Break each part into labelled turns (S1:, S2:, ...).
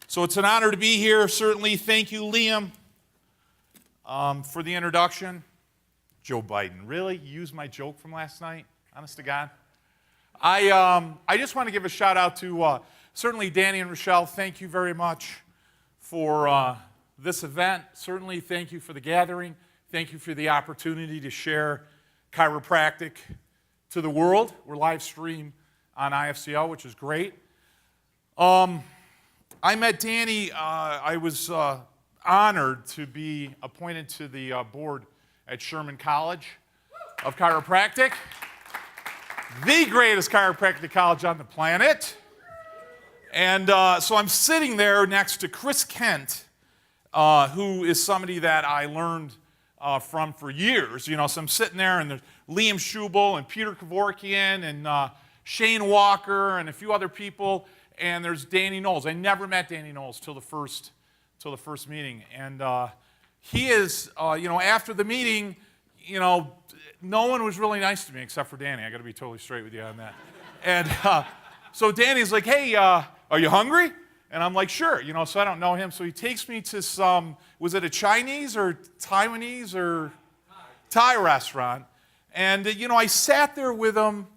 S1: So it's an honor to be here. Certainly, thank you, Liam, for the introduction. Joe Biden, really? You used my joke from last night? Honest to God? I just want to give a shout out to certainly Danny and Rochelle. Thank you very much for this event. Certainly, thank you for the gathering. Thank you for the opportunity to share chiropractic to the world. We're live stream on IFCL, which is great. I met Danny. I was honored to be appointed to the board at Sherman College of Chiropractic, the greatest chiropractic college on the planet. And so I'm sitting there next to Chris Kent, who is somebody that I learned from for years. You know, so I'm sitting there, and there's Liam Schubel and Peter Kevorkian and Shane Walker and a few other people, and there's Danny Knowles. I never met Danny Knowles till the first meeting, and he is, after the meeting, no one was really nice to me except for Danny. I got to be totally straight with you on that. And so Danny's like, "Hey, are you hungry?" And I'm like, "Sure." So I don't know him, so he takes me to some, was it a Chinese or Taiwanese or Thai restaurant? And I sat there with him.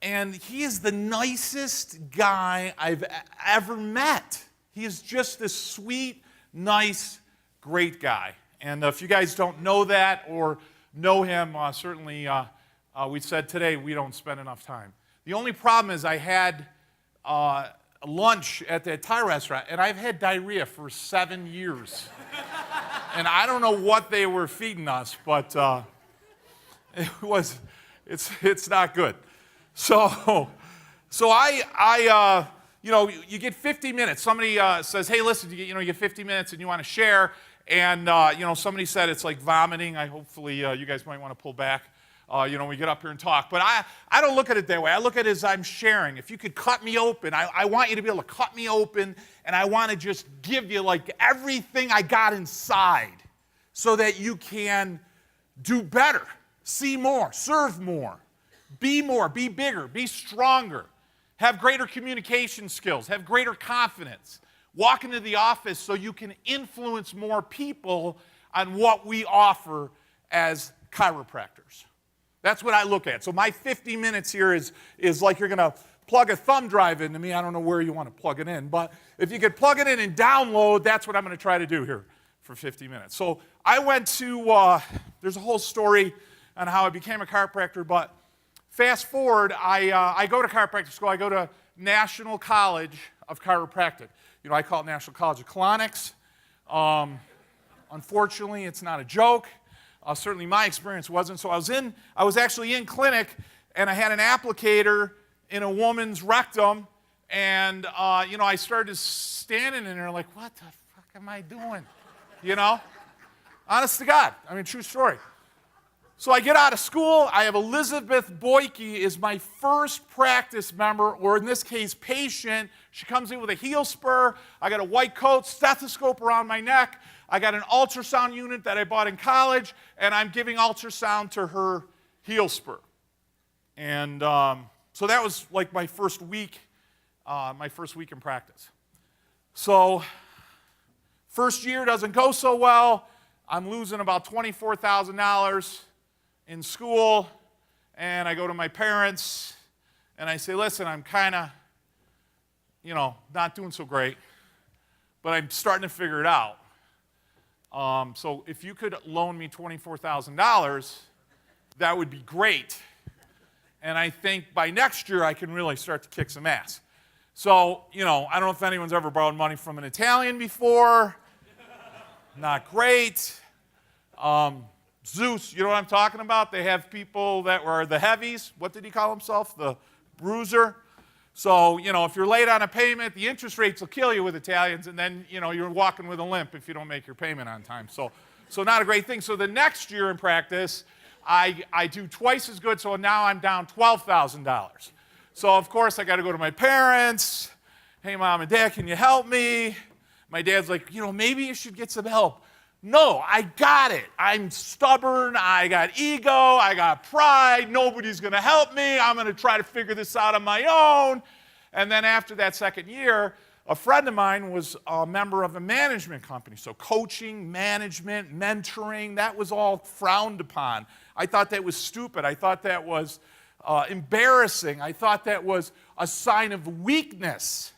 S1: And he is the nicest guy I've ever met. He is just this sweet, nice, great guy. And if you guys don't know that or know him, certainly we said today we don't spend enough time. The only problem is I had lunch at that Thai restaurant, and I've had diarrhea for 7 years. And I don't know what they were feeding us, but it's not good. So you get 50 minutes. Somebody says, "Hey, listen, you get 50 minutes and you want to share," and somebody said it's like vomiting. Hopefully you guys might want to pull back. We get up here and talk, but I don't look at it that way. I look at it as I'm sharing. If you could cut me open, I want you to be able to cut me open, and I want to just give you like everything I got inside, so that you can do better, see more, serve more. Be more, be bigger, be stronger, have greater communication skills, have greater confidence. Walk into the office so you can influence more people on what we offer as chiropractors. That's what I look at. So my 50 minutes here is like you're going to plug a thumb drive into me. I don't know where you want to plug it in, but if you could plug it in and download, that's what I'm going to try to do here for 50 minutes. So I went to, there's a whole story on how I became a chiropractor, but fast forward, I go to chiropractic school. I go to National College of Chiropractic. I call it National College of Colonics. Unfortunately, it's not a joke. Certainly my experience wasn't. So I was actually in clinic, and I had an applicator in a woman's rectum, and I started standing in there like, what the fuck am I doing? Honest to God. I mean, true story. So I get out of school. I have Elizabeth Boyke is my first practice member, or in this case, patient. She comes in with a heel spur. I got a white coat, stethoscope around my neck. I got an ultrasound unit that I bought in college, and I'm giving ultrasound to her heel spur. And so that was like my first week in practice. So first year doesn't go so well. I'm losing about $24,000 in school, and I go to my parents, and I say, "Listen, I'm kind of, not doing so great, but I'm starting to figure it out. So if you could loan me $24,000, that would be great. And I think by next year I can really start to kick some ass." So, I don't know if anyone's ever borrowed money from an Italian before. Not great. Zeus, you know what I'm talking about? They have people that were the heavies. What did he call himself? The bruiser. So, if you're late on a payment, the interest rates will kill you with Italians, and then, you're walking with a limp if you don't make your payment on time. So not a great thing. So the next year in practice, I do twice as good, so now I'm down $12,000. So, of course, I got to go to my parents. "Hey, Mom and Dad, can you help me?" My dad's like, "Maybe you should get some help." No, I got it. I'm stubborn. I got ego. I got pride. Nobody's going to help me. I'm going to try to figure this out on my own. And then after that second year, a friend of mine was a member of a management company. So coaching, management, mentoring, that was all frowned upon. I thought that was stupid. I thought that was embarrassing. I thought that was a sign of weakness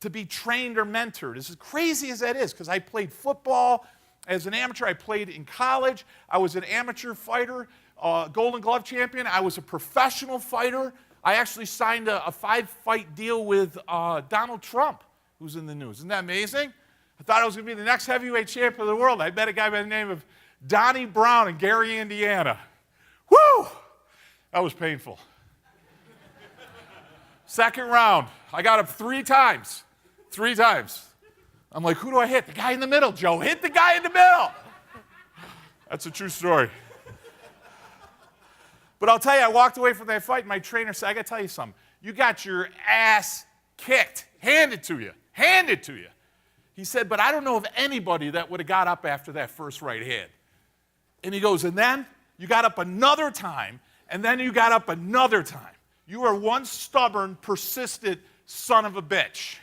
S1: to be trained or mentored. As crazy as that is, because I played football as an amateur. I played in college. I was an amateur fighter, Golden Glove champion. I was a professional fighter. I actually signed a 5-fight deal with Donald Trump, who's in the news. Isn't that amazing? I thought I was going to be the next heavyweight champion of the world. I met a guy by the name of Donnie Brown in Gary, Indiana. Woo! That was painful. Second round, I got up 3 times. 3 times. I'm like, who do I hit? The guy in the middle, Joe. Hit the guy in the middle. That's a true story. But I'll tell you, I walked away from that fight, and my trainer said, I got to tell you something. You got your ass kicked. Handed to you. Handed to you. He said, but I don't know of anybody that would have got up after that first right hand. And he goes, and then you got up another time, and then you got up another time. You are one stubborn, persistent son of a bitch.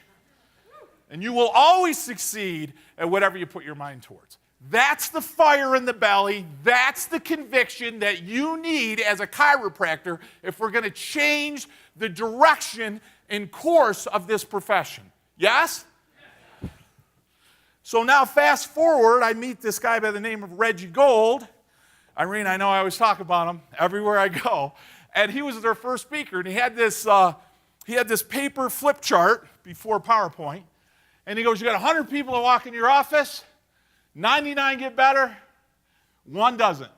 S1: And you will always succeed at whatever you put your mind towards. That's the fire in the belly. That's the conviction that you need as a chiropractor if we're going to change the direction and course of this profession. Yes? So now fast forward, I meet this guy by the name of Reggie Gold. Irene, I know I always talk about him everywhere I go. And he was their first speaker, and he had this paper flip chart before PowerPoint. And he goes, you got 100 people that walk in your office, 99 get better, 1 doesn't.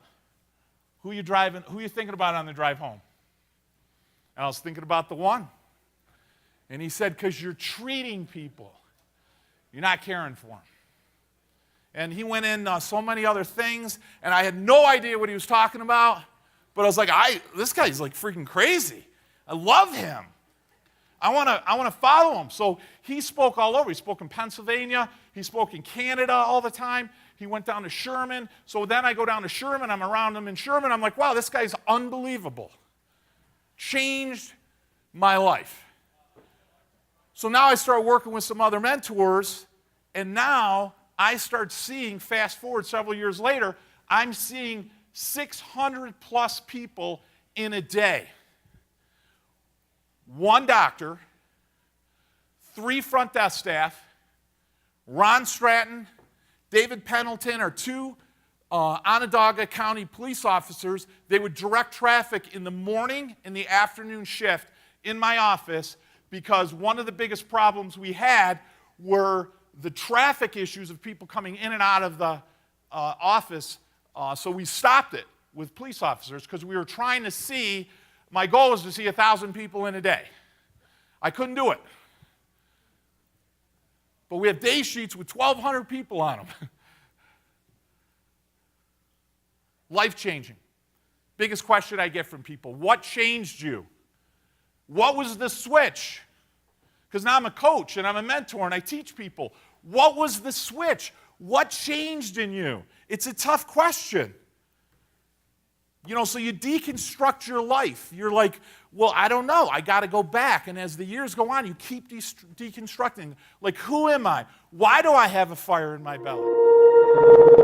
S1: Who you thinking about on the drive home? And I was thinking about the 1. And he said, because you're treating people. You're not caring for them. And he went in so many other things, and I had no idea what he was talking about. But I was like, this guy's like freaking crazy. I love him. I want to follow him. So he spoke all over. He spoke in Pennsylvania. He spoke in Canada all the time. He went down to Sherman. So then I go down to Sherman. I'm around him in Sherman. I'm like, wow, this guy's unbelievable. Changed my life. So now I start working with some other mentors, and now I start seeing, fast forward several years later, I'm seeing 600 plus people in a day. 1 doctor, 3 front desk staff, Ron Stratton, David Pendleton are 2 Onondaga County police officers. They would direct traffic in the morning and the afternoon shift in my office because one of the biggest problems we had were the traffic issues of people coming in and out of the office. So we stopped it with police officers because we were trying to see. My goal was to see 1,000 people in a day. I couldn't do it. But we have day sheets with 1,200 people on them. Life-changing. Biggest question I get from people, what changed you? What was the switch? Because now I'm a coach and I'm a mentor and I teach people. What was the switch? What changed in you? It's a tough question. You know, so you deconstruct your life. You're like, well, I don't know. I got to go back. And as the years go on, you keep deconstructing. Like, who am I? Why do I have a fire in my belly?